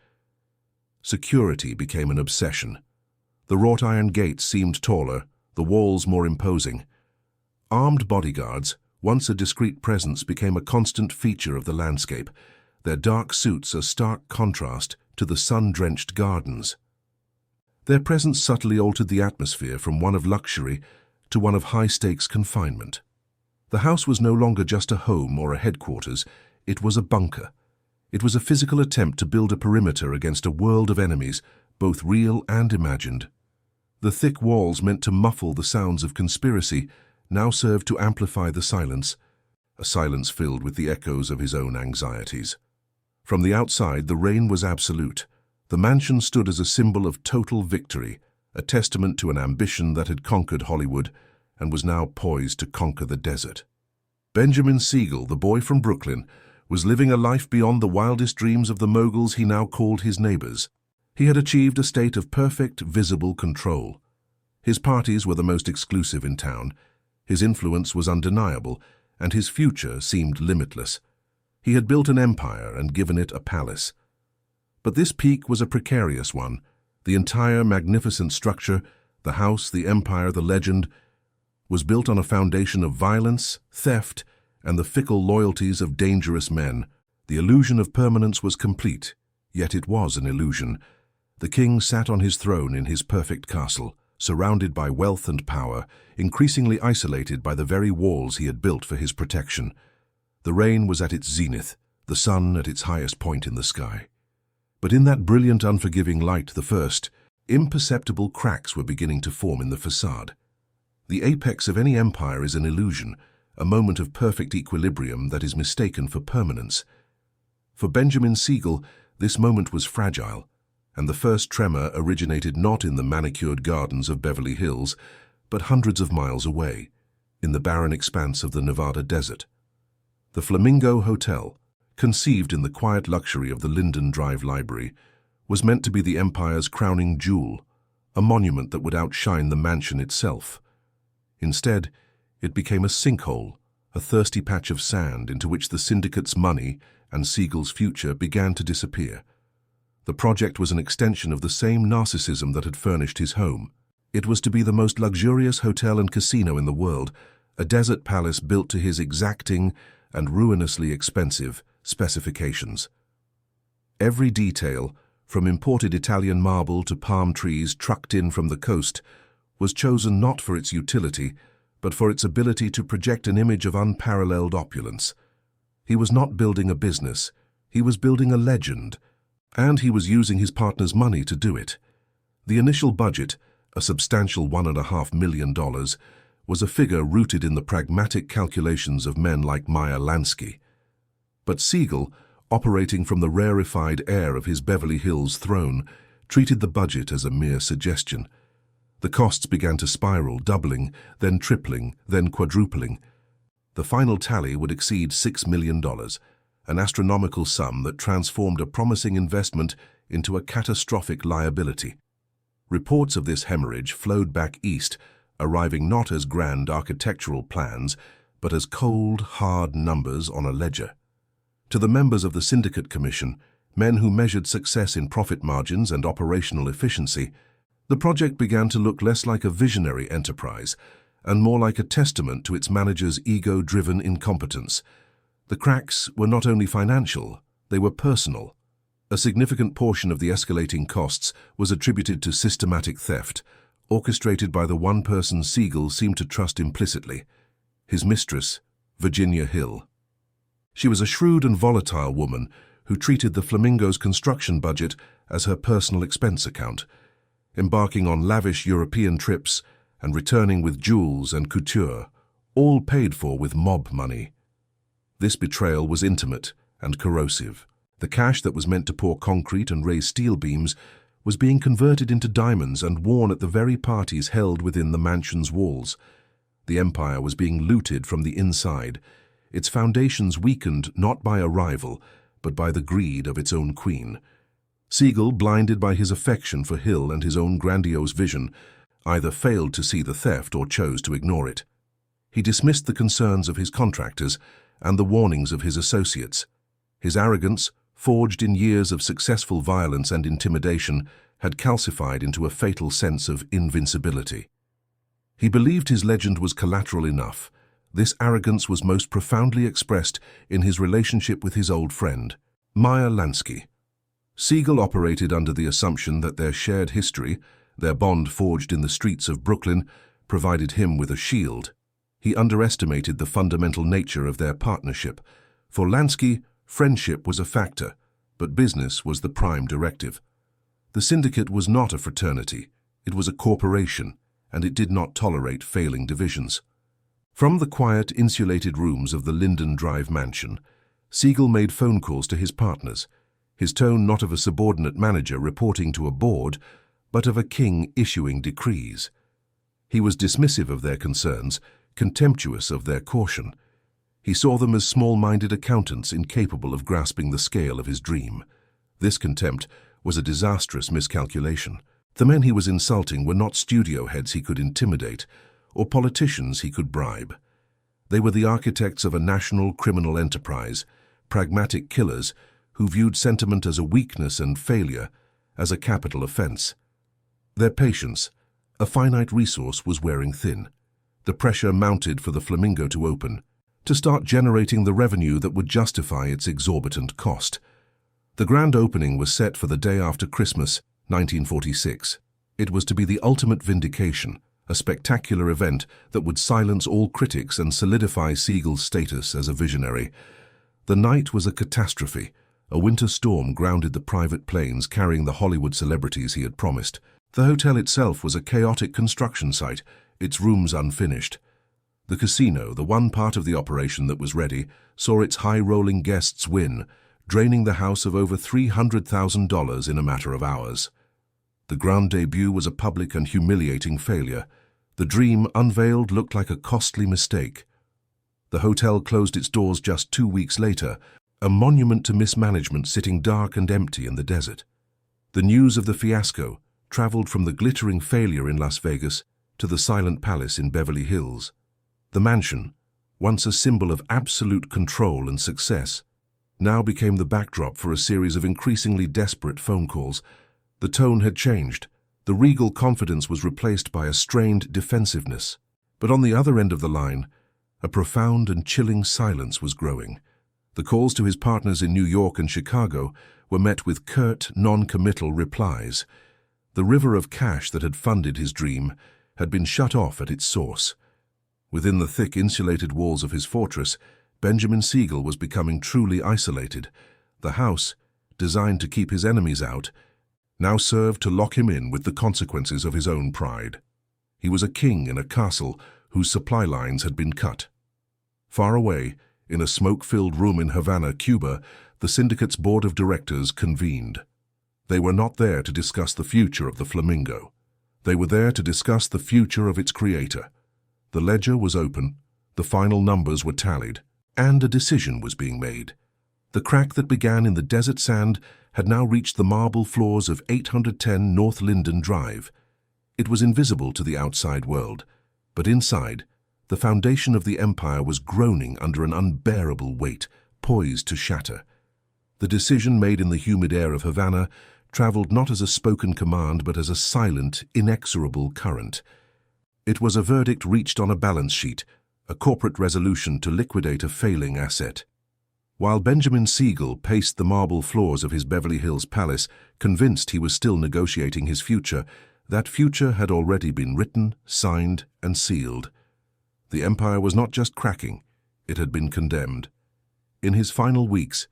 Security became an obsession. The wrought iron gates seemed taller, the walls more imposing. Armed bodyguards, once a discreet presence, became a constant feature of the landscape, their dark suits a stark contrast to the sun-drenched gardens. Their presence subtly altered the atmosphere from one of luxury to one of high-stakes confinement. The house was no longer just a home or a headquarters, it was a bunker. It was a physical attempt to build a perimeter against a world of enemies, both real and imagined. The thick walls meant to muffle the sounds of conspiracy now served to amplify the silence, a silence filled with the echoes of his own anxieties. From the outside, the reign was absolute. The mansion stood as a symbol of total victory, a testament to an ambition that had conquered Hollywood and was now poised to conquer the desert. Benjamin Siegel, the boy from Brooklyn, was living a life beyond the wildest dreams of the moguls he now called his neighbors. He had achieved a state of perfect, visible control. His parties were the most exclusive in town, his influence was undeniable, and his future seemed limitless. He had built an empire and given it a palace. But this peak was a precarious one. The entire magnificent structure, the house, the empire, the legend, was built on a foundation of violence, theft, and the fickle loyalties of dangerous men. The illusion of permanence was complete, yet it was an illusion. The king sat on his throne in his perfect castle, surrounded by wealth and power, increasingly isolated by the very walls he had built for his protection. The reign was at its zenith, the sun at its highest point in the sky. But in that brilliant, unforgiving light, the first, imperceptible cracks were beginning to form in the facade. The apex of any empire is an illusion, a moment of perfect equilibrium that is mistaken for permanence. For Benjamin Siegel, this moment was fragile, and the first tremor originated not in the manicured gardens of Beverly Hills, but hundreds of miles away, in the barren expanse of the Nevada desert. The Flamingo Hotel, conceived in the quiet luxury of the Linden Drive Library, was meant to be the empire's crowning jewel, a monument that would outshine the mansion itself. Instead, it became a sinkhole, a thirsty patch of sand into which the syndicate's money and Siegel's future began to disappear. The project was an extension of the same narcissism that had furnished his home. It was to be the most luxurious hotel and casino in the world, a desert palace built to his exacting and ruinously expensive specifications. Every detail, from imported Italian marble to palm trees trucked in from the coast, was chosen not for its utility, but for its ability to project an image of unparalleled opulence. He was not building a business, he was building a legend, and he was using his partner's money to do it. The initial budget, a substantial $1.5 million, was a figure rooted in the pragmatic calculations of men like Meyer Lansky. But Siegel, operating from the rarefied air of his Beverly Hills throne, treated the budget as a mere suggestion. The costs began to spiral, doubling, then tripling, then quadrupling. The final tally would exceed $6 million, an astronomical sum that transformed a promising investment into a catastrophic liability. Reports of this hemorrhage flowed back east, arriving not as grand architectural plans, but as cold, hard numbers on a ledger. To the members of the Syndicate Commission, men who measured success in profit margins and operational efficiency, the project began to look less like a visionary enterprise and more like a testament to its manager's ego-driven incompetence. The cracks were not only financial, they were personal. A significant portion of the escalating costs was attributed to systematic theft, orchestrated by the one person Siegel seemed to trust implicitly, his mistress, Virginia Hill. She was a shrewd and volatile woman who treated the Flamingo's construction budget as her personal expense account, embarking on lavish European trips and returning with jewels and couture, all paid for with mob money. This betrayal was intimate and corrosive. The cash that was meant to pour concrete and raise steel beams was being converted into diamonds and worn at the very parties held within the mansion's walls. The empire was being looted from the inside, its foundations weakened not by a rival, but by the greed of its own queen. Siegel, blinded by his affection for Hill and his own grandiose vision, either failed to see the theft or chose to ignore it. He dismissed the concerns of his contractors and the warnings of his associates. His arrogance, forged in years of successful violence and intimidation, had calcified into a fatal sense of invincibility. He believed his legend was collateral enough. This arrogance was most profoundly expressed in his relationship with his old friend, Meyer Lansky. Siegel operated under the assumption that their shared history, their bond forged in the streets of Brooklyn, provided him with a shield. He underestimated the fundamental nature of their partnership. For Lansky, friendship was a factor, but business was the prime directive. The syndicate was not a fraternity, it was a corporation, and it did not tolerate failing divisions. From the quiet, insulated rooms of the Linden Drive mansion, Siegel made phone calls to his partners, his tone not of a subordinate manager reporting to a board, but of a king issuing decrees. He was dismissive of their concerns, contemptuous of their caution. He saw them as small-minded accountants incapable of grasping the scale of his dream. This contempt was a disastrous miscalculation. The men he was insulting were not studio heads he could intimidate, or politicians he could bribe. They were the architects of a national criminal enterprise, pragmatic killers who viewed sentiment as a weakness and failure as a capital offense. Their patience, a finite resource, was wearing thin. The pressure mounted for the Flamingo to open, to start generating the revenue that would justify its exorbitant cost. The grand opening was set for the day after Christmas, 1946. It was to be the ultimate vindication, a spectacular event that would silence all critics and solidify Siegel's status as a visionary. The night was a catastrophe. A winter storm grounded the private planes carrying the Hollywood celebrities he had promised. The hotel itself was a chaotic construction site, its rooms unfinished. The casino, the one part of the operation that was ready, saw its high-rolling guests win, draining the house of over $300,000 in a matter of hours. The grand debut was a public and humiliating failure. The dream unveiled looked like a costly mistake. The hotel closed its doors just 2 weeks later, a monument to mismanagement sitting dark and empty in the desert. The news of the fiasco traveled from the glittering failure in Las Vegas to the silent palace in Beverly Hills. The mansion, once a symbol of absolute control and success, now became the backdrop for a series of increasingly desperate phone calls. The tone had changed. The regal confidence was replaced by a strained defensiveness. But on the other end of the line, a profound and chilling silence was growing. The calls to his partners in New York and Chicago were met with curt, non-committal replies. The river of cash that had funded his dream had been shut off at its source. Within the thick, insulated walls of his fortress, Benjamin Siegel was becoming truly isolated. The house, designed to keep his enemies out, now served to lock him in with the consequences of his own pride. He was a king in a castle whose supply lines had been cut. Far away, in a smoke-filled room in Havana, Cuba, the syndicate's board of directors convened. They were not there to discuss the future of the Flamingo. They were there to discuss the future of its creator. The ledger was open, the final numbers were tallied, and a decision was being made. The crack that began in the desert sand had now reached the marble floors of 810 North Linden Drive. It was invisible to the outside world, but inside, the foundation of the empire was groaning under an unbearable weight, poised to shatter. The decision made in the humid air of Havana traveled not as a spoken command but as a silent, inexorable current. It was a verdict reached on a balance sheet, a corporate resolution to liquidate a failing asset. While Benjamin Siegel paced the marble floors of his Beverly Hills palace, convinced he was still negotiating his future, that future had already been written, signed, and sealed. The empire was not just cracking, it had been condemned. In his final weeks,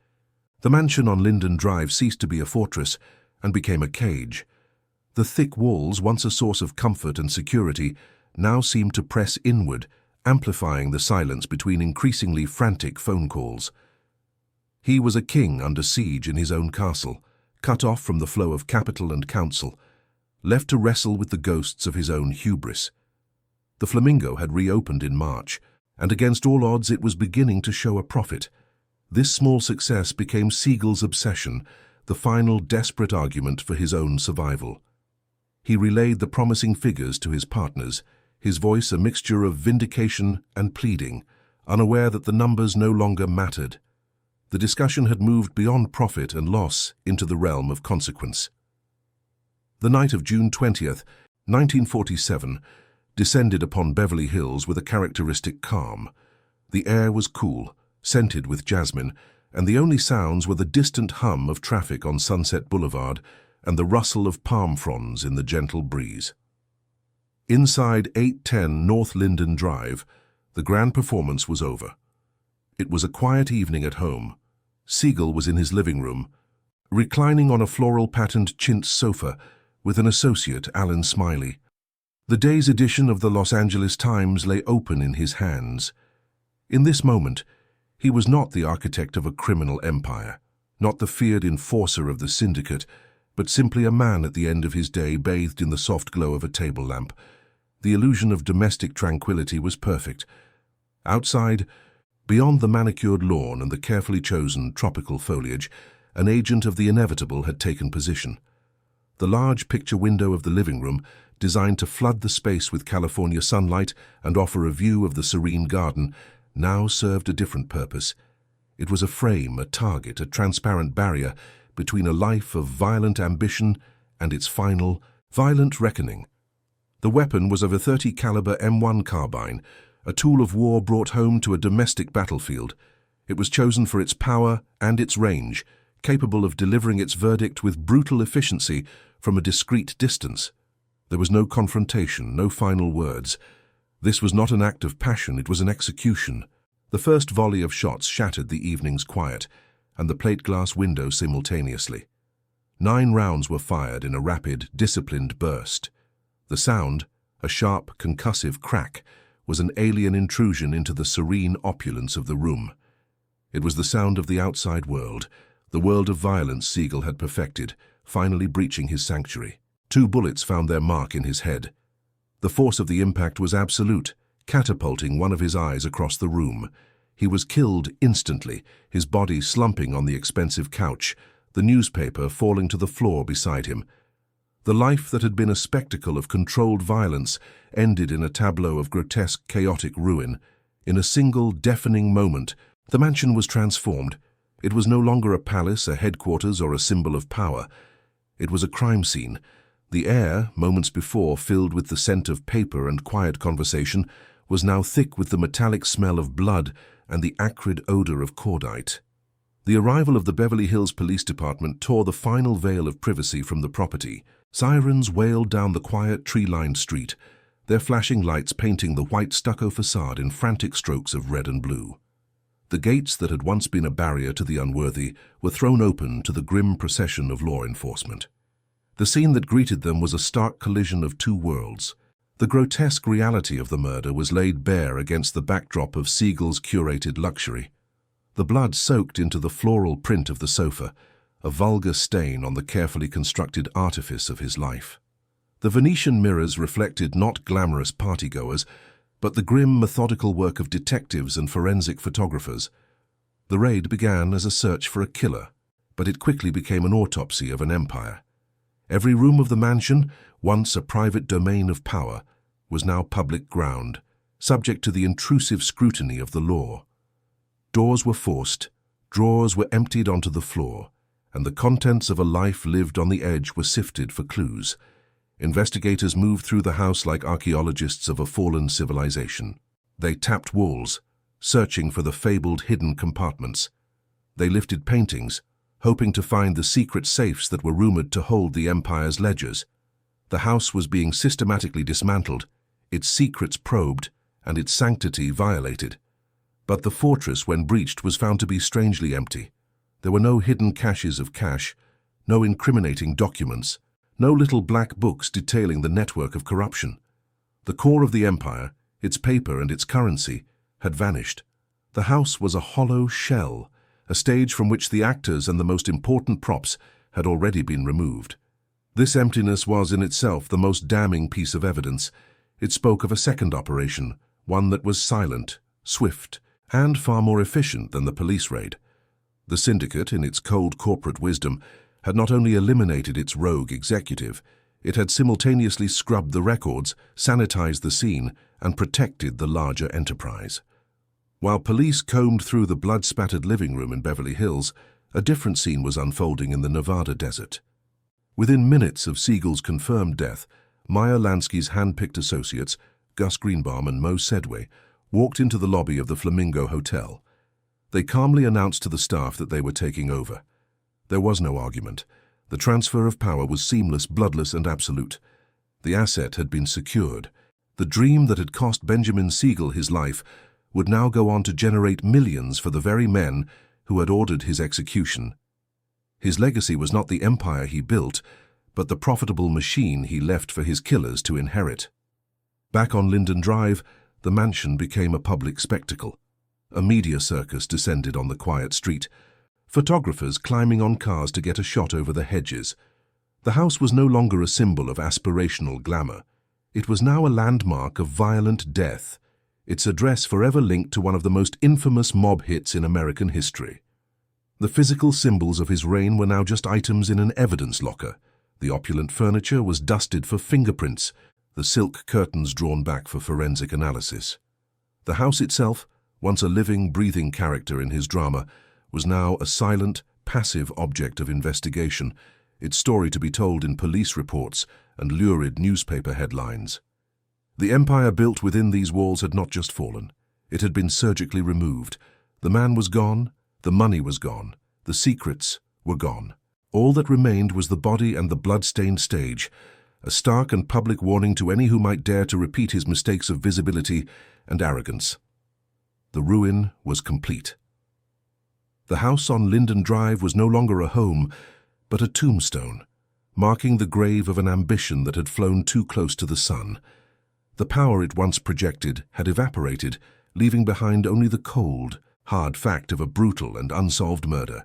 the mansion on Linden Drive ceased to be a fortress and became a cage. The thick walls, once a source of comfort and security, now seemed to press inward, amplifying the silence between increasingly frantic phone calls. He was a king under siege in his own castle, cut off from the flow of capital and counsel, left to wrestle with the ghosts of his own hubris. The Flamingo had reopened in March, and against all odds it was beginning to show a profit. This small success became Siegel's obsession, the final desperate argument for his own survival. He relayed the promising figures to his partners, his voice a mixture of vindication and pleading, unaware that the numbers no longer mattered. The discussion had moved beyond profit and loss into the realm of consequence. The night of June 20th, 1947, descended upon Beverly Hills with a characteristic calm. The air was cool, scented with jasmine, and the only sounds were the distant hum of traffic on Sunset Boulevard and the rustle of palm fronds in the gentle breeze. Inside 810 North Linden Drive, the grand performance was over. It was a quiet evening at home. Siegel was in his living room, reclining on a floral-patterned chintz sofa with an associate, Alan Smiley. The day's edition of the Los Angeles Times lay open in his hands. In this moment, he was not the architect of a criminal empire, not the feared enforcer of the syndicate, but simply a man at the end of his day bathed in the soft glow of a table lamp. The illusion of domestic tranquility was perfect. Outside, beyond the manicured lawn and the carefully chosen tropical foliage, an agent of the inevitable had taken position. The large picture window of the living room, designed to flood the space with California sunlight and offer a view of the serene garden, now served a different purpose. It was a frame, a target, a transparent barrier between a life of violent ambition and its final, violent reckoning. The weapon was of a .30 caliber M1 carbine, a tool of war brought home to a domestic battlefield. It was chosen for its power and its range, capable of delivering its verdict with brutal efficiency from a discreet distance. There was no confrontation, no final words. This was not an act of passion, it was an execution. The first volley of shots shattered the evening's quiet, and the plate-glass window simultaneously. 9 rounds were fired in a rapid, disciplined burst. The sound, a sharp, concussive crack, was an alien intrusion into the serene opulence of the room. It was the sound of the outside world, the world of violence Siegel had perfected, finally breaching his sanctuary. 2 bullets found their mark in his head. The force of the impact was absolute, catapulting one of his eyes across the room. He was killed instantly, his body slumping on the expensive couch, the newspaper falling to the floor beside him. The life that had been a spectacle of controlled violence ended in a tableau of grotesque, chaotic ruin. In a single, deafening moment, the mansion was transformed. It was no longer a palace, a headquarters, or a symbol of power. It was a crime scene. The air, moments before filled with the scent of paper and quiet conversation, was now thick with the metallic smell of blood and the acrid odor of cordite. The arrival of the Beverly Hills Police Department tore the final veil of privacy from the property. Sirens wailed down the quiet, tree-lined street, their flashing lights painting the white stucco facade in frantic strokes of red and blue. The gates that had once been a barrier to the unworthy were thrown open to the grim procession of law enforcement. The scene that greeted them was a stark collision of 2 worlds. The grotesque reality of the murder was laid bare against the backdrop of Siegel's curated luxury. The blood soaked into the floral print of the sofa, a vulgar stain on the carefully constructed artifice of his life. The Venetian mirrors reflected not glamorous partygoers, but the grim, methodical work of detectives and forensic photographers. The raid began as a search for a killer. but it quickly became an autopsy of an empire. Every room of the mansion, once a private domain of power, was now public ground, subject to the intrusive scrutiny of the law. Doors were forced, drawers were emptied onto the floor, and the contents of a life lived on the edge were sifted for clues. Investigators moved through the house like archaeologists of a fallen civilization. They tapped walls, searching for the fabled hidden compartments. They lifted paintings, hoping to find the secret safes that were rumored to hold the empire's ledgers. The house was being systematically dismantled, its secrets probed, and its sanctity violated. But the fortress, when breached, was found to be strangely empty. There were no hidden caches of cash, no incriminating documents, no little black books detailing the network of corruption. The core of the empire, its paper and its currency, had vanished. The house was a hollow shell, a stage from which the actors and the most important props had already been removed. This emptiness was in itself the most damning piece of evidence. It spoke of a second operation, one that was silent, swift, and far more efficient than the police raid. The syndicate, in its cold corporate wisdom, had not only eliminated its rogue executive, it had simultaneously scrubbed the records, sanitized the scene, and protected the larger enterprise. While police combed through the blood-spattered living room in Beverly Hills, a different scene was unfolding in the Nevada desert. Within minutes of Siegel's confirmed death, Meyer Lansky's hand-picked associates, Gus Greenbaum and Mo Sedway, walked into the lobby of the Flamingo Hotel. They calmly announced to the staff that they were taking over. There was no argument. The transfer of power was seamless, bloodless, and absolute. The asset had been secured. The dream that had cost Benjamin Siegel his life would now go on to generate millions for the very men who had ordered his execution. His legacy was not the empire he built, but the profitable machine he left for his killers to inherit. Back on Linden Drive, the mansion became a public spectacle. A media circus descended on the quiet street, photographers climbing on cars to get a shot over the hedges. The house was no longer a symbol of aspirational glamour. It was now a landmark of violent death, its address forever linked to one of the most infamous mob hits in American history. The physical symbols of his reign were now just items in an evidence locker. The opulent furniture was dusted for fingerprints, the silk curtains drawn back for forensic analysis. The house itself, once a living, breathing character in his drama, was now a silent, passive object of investigation, its story to be told in police reports and lurid newspaper headlines. The empire built within these walls had not just fallen. It had been surgically removed. The man was gone, the money was gone, the secrets were gone. All that remained was the body and the blood-stained stage, a stark and public warning to any who might dare to repeat his mistakes of visibility and arrogance. The ruin was complete. The house on Linden Drive was no longer a home, but a tombstone, marking the grave of an ambition that had flown too close to the sun. The power it once projected had evaporated, leaving behind only the cold, hard fact of a brutal and unsolved murder.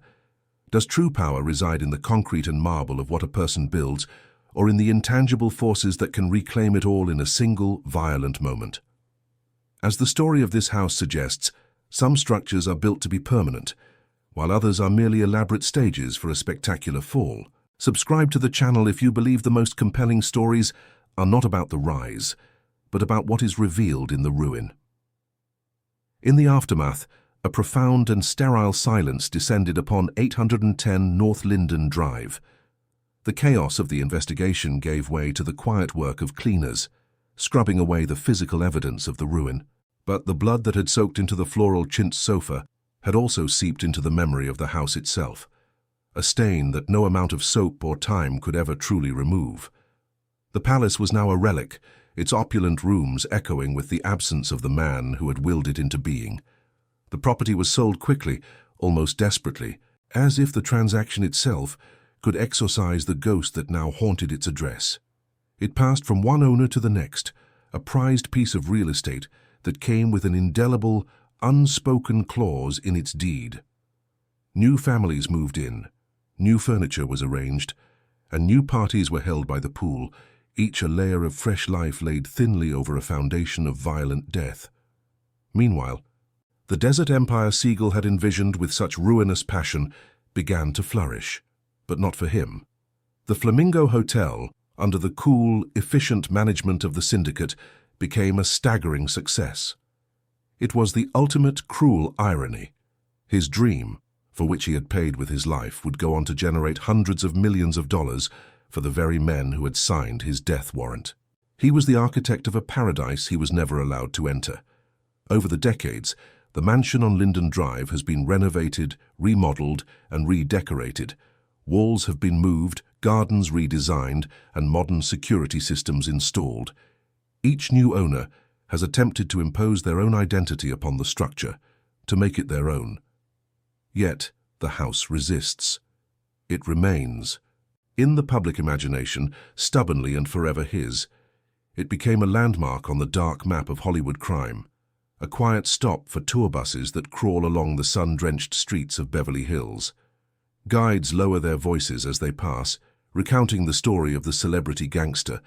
Does true power reside in the concrete and marble of what a person builds, or in the intangible forces that can reclaim it all in a single, violent moment? As the story of this house suggests, some structures are built to be permanent, while others are merely elaborate stages for a spectacular fall. Subscribe to the channel if you believe the most compelling stories are not about the rise, but about what is revealed in the ruin. In the aftermath, a profound and sterile silence descended upon 810 North Linden Drive. The chaos of the investigation gave way to the quiet work of cleaners, scrubbing away the physical evidence of the ruin. But the blood that had soaked into the floral chintz sofa had also seeped into the memory of the house itself, a stain that no amount of soap or time could ever truly remove. The palace was now a relic, its opulent rooms echoing with the absence of the man who had willed it into being. The property was sold quickly, almost desperately, as if the transaction itself could exorcise the ghost that now haunted its address. It passed from one owner to the next, a prized piece of real estate that came with an indelible, unspoken clause in its deed. New families moved in, new furniture was arranged, and new parties were held by the pool, each a layer of fresh life laid thinly over a foundation of violent death. Meanwhile, the desert empire Siegel had envisioned with such ruinous passion began to flourish, but not for him. The Flamingo Hotel, under the cool, efficient management of the syndicate, became a staggering success. It was the ultimate cruel irony. His dream, for which he had paid with his life, would go on to generate hundreds of millions of dollars for the very men who had signed his death warrant. He was the architect of a paradise he was never allowed to enter. Over the decades, the mansion on Linden Drive has been renovated, remodeled, and redecorated. Walls have been moved, gardens redesigned, and modern security systems installed. Each new owner has attempted to impose their own identity upon the structure, to make it their own. Yet, the house resists. It remains. In the public imagination, stubbornly and forever his. It became a landmark on the dark map of Hollywood crime, a quiet stop for tour buses that crawl along the sun-drenched streets of Beverly Hills. Guides lower their voices as they pass, recounting the story of the celebrity gangster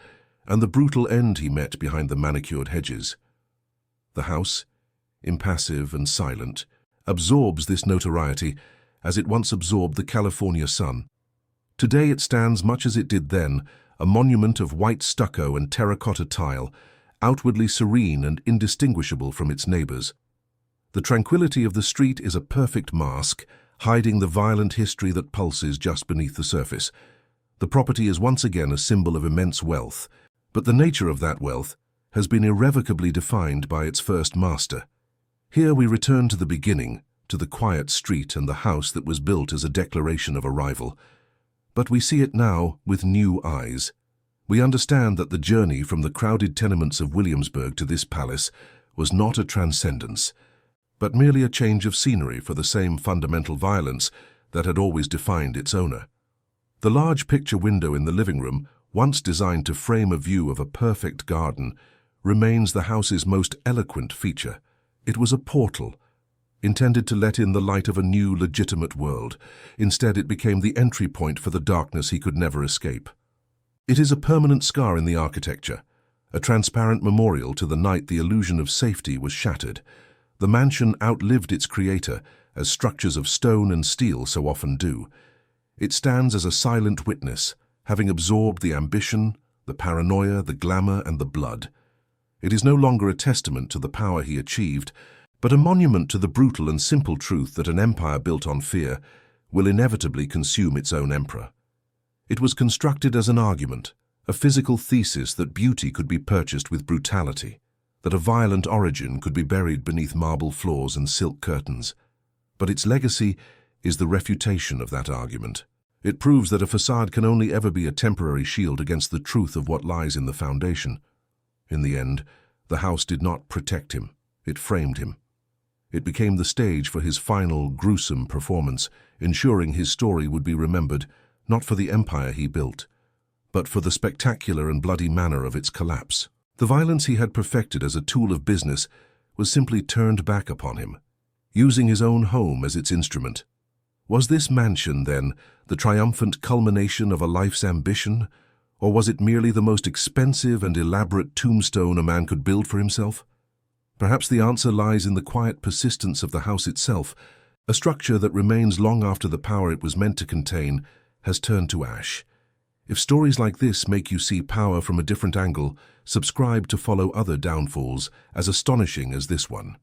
and the brutal end he met behind the manicured hedges. The house, impassive and silent, absorbs this notoriety as it once absorbed the California sun. Today it stands much as it did then, a monument of white stucco and terracotta tile, outwardly serene and indistinguishable from its neighbors. The tranquility of the street is a perfect mask, hiding the violent history that pulses just beneath the surface. The property is once again a symbol of immense wealth, but the nature of that wealth has been irrevocably defined by its first master. Here we return to the beginning, to the quiet street and the house that was built as a declaration of arrival. But we see it now with new eyes. We understand that the journey from the crowded tenements of Williamsburg to this palace was not a transcendence, but merely a change of scenery for the same fundamental violence that had always defined its owner. The large picture window in the living room, once designed to frame a view of a perfect garden, remains the house's most eloquent feature. It was a portal, intended to let in the light of a new, legitimate world. Instead, it became the entry point for the darkness he could never escape. It is a permanent scar in the architecture, a transparent memorial to the night the illusion of safety was shattered. The mansion outlived its creator, as structures of stone and steel so often do. It stands as a silent witness, having absorbed the ambition, the paranoia, the glamour, and the blood. It is no longer a testament to the power he achieved, but a monument to the brutal and simple truth that an empire built on fear will inevitably consume its own emperor. It was constructed as an argument, a physical thesis that beauty could be purchased with brutality, that a violent origin could be buried beneath marble floors and silk curtains. But its legacy is the refutation of that argument. It proves that a facade can only ever be a temporary shield against the truth of what lies in the foundation. In the end, the house did not protect him, it framed him. It became the stage for his final, gruesome performance, ensuring his story would be remembered not for the empire he built, but for the spectacular and bloody manner of its collapse. The violence he had perfected as a tool of business was simply turned back upon him, using his own home as its instrument. Was this mansion, then, the triumphant culmination of a life's ambition, or was it merely the most expensive and elaborate tombstone a man could build for himself? Perhaps the answer lies in the quiet persistence of the house itself, a structure that remains long after the power it was meant to contain has turned to ash. If stories like this make you see power from a different angle, subscribe to follow other downfalls as astonishing as this one.